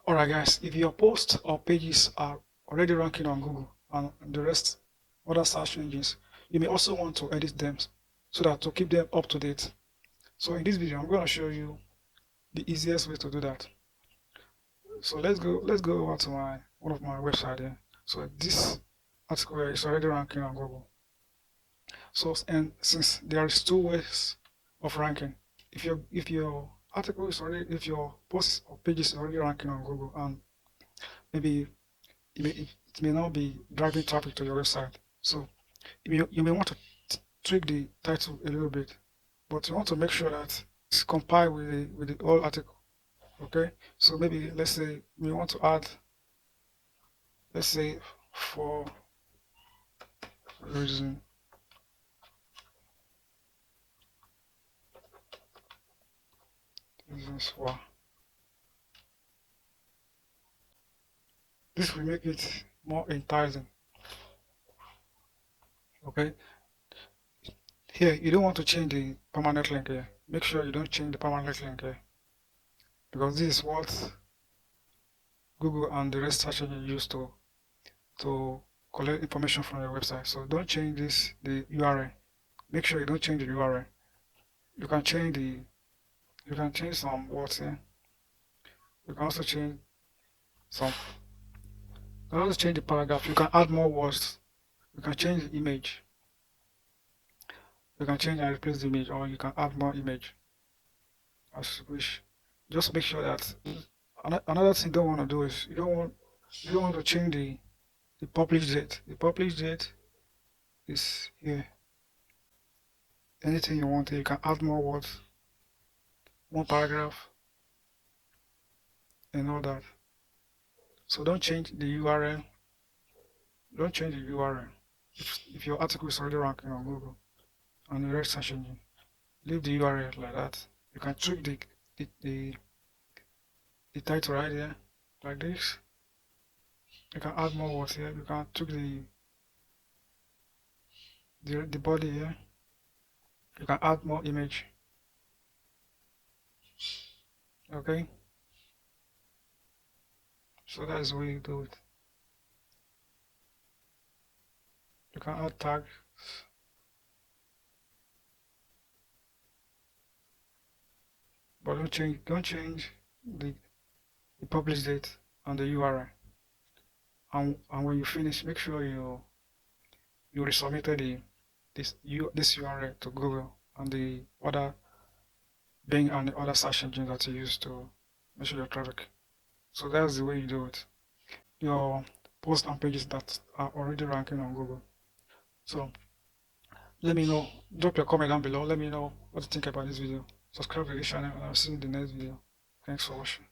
Alright guys, if your posts or pages are already ranking on Google and the rest other search engines, you may also want to edit them so that to keep them up to date. So in this video, I'm going to show you the easiest way to do that. So let's go over to one of my website here. So this article is already ranking on Google. So and since there is two ways of ranking, if your article is already, if your post or page is already ranking on Google and maybe it may not be driving traffic to your website, so you may want to tweak the title a little bit, but you want to make sure that it's compiled with the whole article. Okay, so maybe let's say we want to add, let's say, for reason reasons why. This will make it more enticing. Okay, here you don't want to change the permanent link here. Make sure you don't change the permanent link here, because this is what Google and the rest search engine use to collect information from your website. So don't change the URL. Make sure you don't change the URL. You can change some words here. You can also change some. You can also change the paragraph. You can add more words. You can change the image. You can change and replace the image, or you can add more image as you wish. Just make sure that another thing you don't want to do is you don't want to change the publish date. The publish date is here. Anything you want, you can add more words, more paragraph, and all that. So don't change the URL. Don't change the URL. If your article is already ranking on Google and the rest search engine, leave the URL like that. You can tweak the title right here, like this. You can add more words here. You can tweak the body here. You can add more image. Okay. So that's the way you do it. You can add tags. But don't change the publish date and the URL. And when you finish, make sure you resubmitted this URL to Google and the other Bing and the other search engines that you use to measure your traffic. So that's the way you do it. Your posts and pages that are already ranking on Google. So let me know, drop your comment down below. Let me know what you think about this video. Subscribe to this channel and I'll see you in the next video. Thanks for watching.